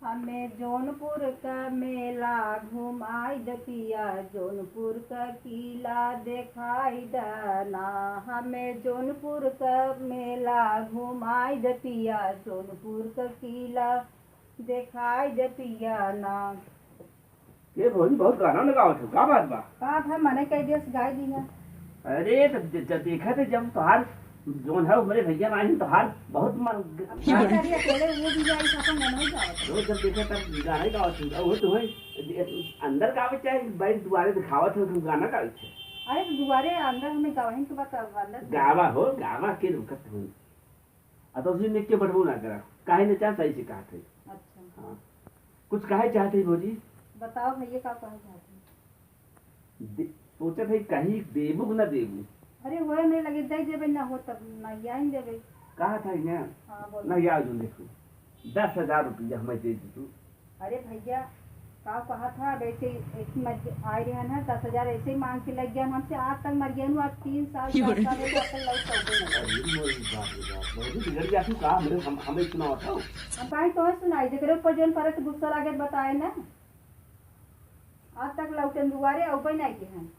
हमें जौनपुर का मेला घुमाई द पिया, जौनपुर का किला दिखाई दना। हमें जौनपुर का मेला घुमाई द पिया, जौनपुर का किला दिखाई द पिया ना। ये भौजी बहुत गाना लगावत हो, का बात बा? का था मने कई दिवस गाय दी है। अरे जब देखा थे जब तोहार जोन है मेरे भैया नहीं तोहार बहुत क्या करिए अकेले वो भी जाई था नहीं जावत। रोज जब देखा तब गाना ही गावत हो। वो तो है अंदर गावे चाहे बाहर दुआरे दिखावत हो, तुम गाना गावत थे। अरे तो दुआरे अंदर हमें गवाही के बात अंदर गावा हो, गावा के रुकत हो। तो उसी ने के बढ़बू ना करा, काहे ने चाह सही से कहा थे। अच्छा हां कुछ काहे चाहते हो भौजी? बताओ भैया का कहना चाहते। सोचा था कहीं देबू ना देबू। अरे होए नहीं लगे दे देबे ना हो तब नहीं आई देबे। कहा था ना हां बोल नहीं आ जो देखो 10,000 रुपया हमें दे दी तू। अरे भैया का कहा था वैसे एक आए रहे ना 10,000 ऐसे ही मांग के लग गया हमसे आज तक मर गया आज 3 साल 4 साल हो गए अपन लौट चौके बहुत बिगड़ गया तू का मेरे हमें सुनाओ था। हम काहे तो सुनाई दे करे ऊपर जोन परत गुस्सा लागे बताए ना। आज तक लौटन दुआरे औबई नहीं के हैं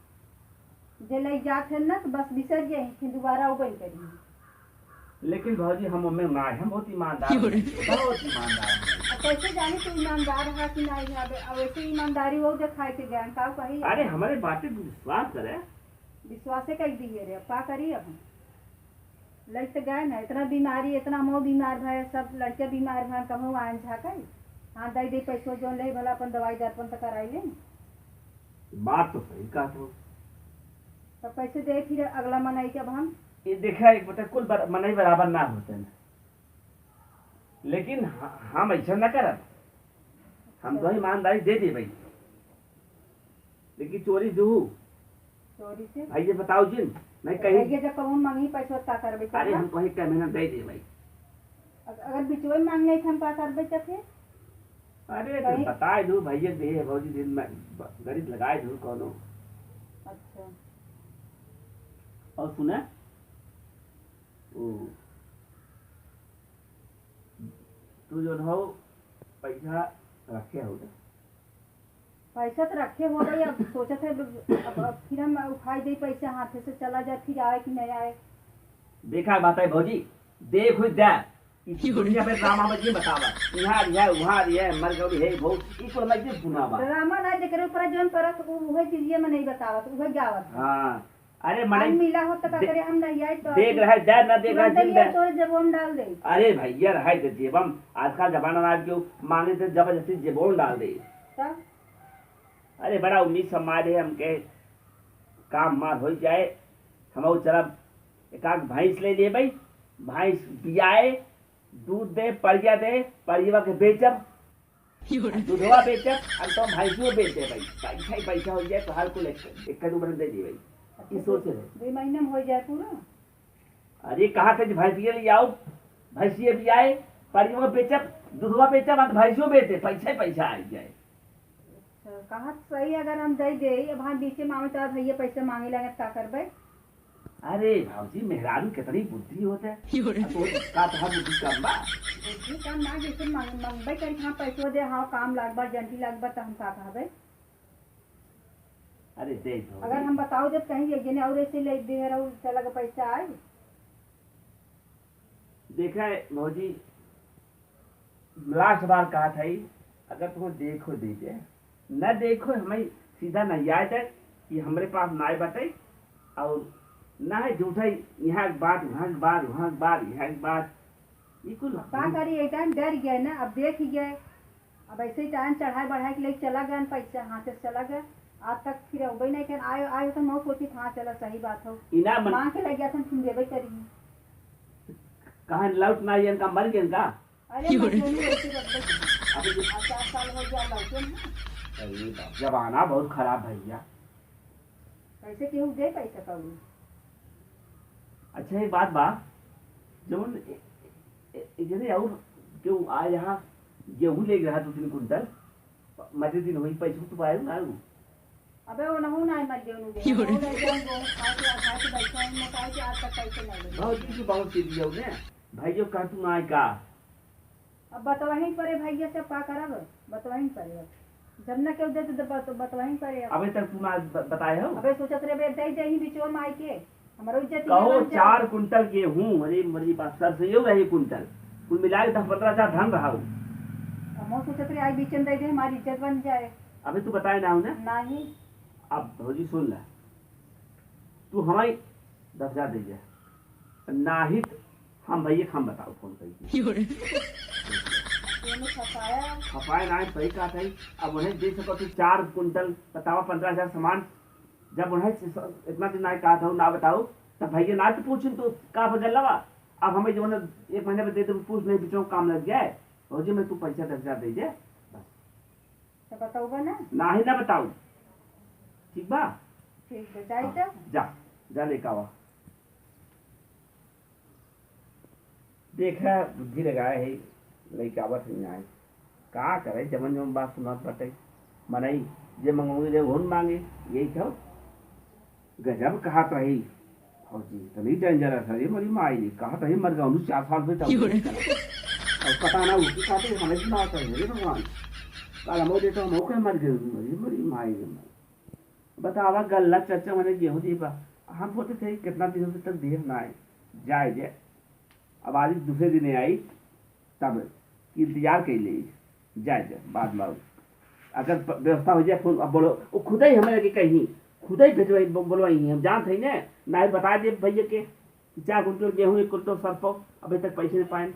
जे ले जात है ना तो बस बिसर गए फिर दोबारा औबई करी। लेकिन भौजी हम में ना हम बहुत ईमानदार हैं, बहुत ईमानदार हैं। कैसे जाने तू ईमानदार है कि नहीं है? अब ऐसे ईमानदारी वो दिखाई के ज्ञान का कही। अरे हमारे बातें विश्वास करे। विश्वासे कर दिए रे का करी अब लग तो गए ना इतना बीमारी इतना मोह बीमार भाई सब लड़के बीमार भाई कहूँ आन झाके। हाँ दे दे पैसों जो ले भला अपन दवाई दर्पण तो कराई ले। बात तो सही कहा तो तो पैसे दे फिर अगला मनाई जब हम ये देखा एक बता कुल मनाई बराबर ना होते हैं, लेकिन हम ऐसा ना करब। हम तो ईमानदारी दे दे भाई, लेकिन चोरी दू चोरी से भाई ये बताओ जिन नहीं कहीं भैया जब कहूँ मांगी पैसों का करबे। अरे हम कहीं क्या महीना दे दे भाई। अगर बिचवे मांगने हम का करबे तो फिर अरे तो बताए दू भैया दे भौजी दिन में गरीब लगाए दू कोनो। अच्छा और सुना तू जो हो पैसा रखे हो पैसा तो रखे हो गई। अब सोचा थे अब फिर हम उठाई दे पैसे हाथ से चला जाए फिर आए कि नहीं आए। देखा बात है भौजी देख हुई दे दुनिया पे ड्रामा बजी बतावा यहाँ है वहाँ है मर गई है बहुत ई को मत सुनावा ड्रामा ना जे करे ऊपर जोन परत वो चीज में नहीं बतावत वो गावत। हां अरे मने मिला हो तो का करे हम नहीं आए तो देख रहा है दे ना देख रहा है जिंदा तो जबोन डाल दे। अरे भैया रहा है जेबम आज का जमाना आ क्यों मांगे तो जबरदस्ती जेबोन डाल दे। अरे बड़ा उम्मीद समाज है हमके काम मार हो जाए हम चला एक आध भैंस ले लिए भाई भैंस बियाए दूध दे परिया दे परिवा के बेचब दूधवा बेचब और तो भैंसो बेचे भाई पैसा ही पैसा हो जाए तो हर को एक कदू बन दे दी भाई। ये सोच रहे 2 महीने में हो जाए पूरा। अरे कहा थे भैंसिया ले आओ भैंसिया भी आए परिवा बेचब दूधवा बेचब और भैंसो बेचे पैसा ही पैसा आ जाए। कहा सही अगर हम दे दे अब हम बीचे मांगे तो भैया पैसे मांगे लगे क्या करबे। अरे भाजी मेहरारू कितनी बुद्धि होता है तो का तो बुद्धि कम बा बुद्धि कम ना जैसे मांगबे करी हाँ पैसो दे हाँ काम लागबा जंती लागबा तो हम का कहबे। अरे दे अगर हम बताओ जब कहीं एक जने और ऐसे ले दे रहा चला का पैसा आए। देखा है भौजी लास्ट बार कहा था अगर तुम देखो दीजिए न देखो हमें सीधा नहीं आए थे कि हमारे पास ना बताई और ना है झूठा यहाँ की बात वहाँ की बात वहाँ की बात यहाँ की बात ये कुल का करी एक टाइम डर गए ना अब देख ही गए अब ऐसे ही टाइम चढ़ाई बढ़ाई के लेके चला गया पैसा हाथ से चला गया आज तक फिर अबे नहीं कर आए आए तो मैं सोची हाँ चला सही बात हो इना मांग के लग गया था फिर देवे करी कहाँ लौट ना ये इनका मर गया का। अरे अभी 4 साल हो गया लौटे ना। अरे जमाना बहुत खराब भैया कैसे केहू दे पैसा करू। अच्छा एक बात बा जब इधर और क्यों आए यहाँ गेहूँ ले गया 2-3 कुंटल मजे दिन हुई पैसे तो आए ना अबे वो नहू ना मर गए उन्हें वो ले जाऊं वो खा के बैठा हूं मैं कहा कि आज तक पैसे नहीं ले बहुत किसी बहुत से दिया उन्हें भाई जो का तू ना का अब बतवही पड़े भैया से का करब, बतवही पड़े अब जब न केहू दे तो बतवही पड़े अब। अबे तक तुम आज बताए हो? अबे सोचत रे बे दे दे ही बिचवा माई के हमारो इज्जत कहो 4 कुंटल गेहूं अरे मेरी बात सर से रही कुंटल कुल मिला के 10-15 धन रहा हूँ। हम सोचत रे आई बीचन दे दे हमारी इज्जत बन जाए। अबे तू बताए ना ना नहीं अब भौजी सुन ले तू हमारी 10,000 दे जा नाही हम भैया हम बताओ फोन करके खपाए ना सही कहा था। अब उन्हें दे सको तो 4 कुंटल बताओ 15,000 सामान जब उन्हें इतना दिन ना कहा था ना बताओ तब भैया ना तो पूछ तो का बदल लवा। अब हमें जो है 1 महीने में दे तो पूछ नहीं बिचो काम लग जाए भौजी मैं तू पैसा 10,000 दे जा तो बताऊबा ना ही ना बताऊ ठीक बा ठीक है जाई तो जा लेकर आवा। देखा बुद्धि लगाए है लेके आवत नहीं आए का करे जमन जमन बात सुनत बटे मनई जे मंगोगे जे होन मांगे यही था गजब कहा रही फौजी तनी डेंजरस है मेरी माई जी कहा रही मर गया 4 साल पे अब पता ना उसकी खाते हमें सुना कर रे भगवान काल हम देता हम ओके मर गए मेरी माई जी बतावा गल्ला चचा मैंने गेहूं दी बा हम सोचे थे कितना दिनों से तक दिए ना आए जाए जे अब आज दूसरे दिन आई तब इंतजार कर ले जाए बाद में अगर व्यवस्था हो जाए फोन अब बोलो वो खुद ही हमें लगे कहीं खुद ही भेजवाई बोलवाई हम जानते ही ना ही बता दे भैया के 4 कुंटल गेहूँ 1 कुंटल सरसों अभी तक पैसे नहीं पाए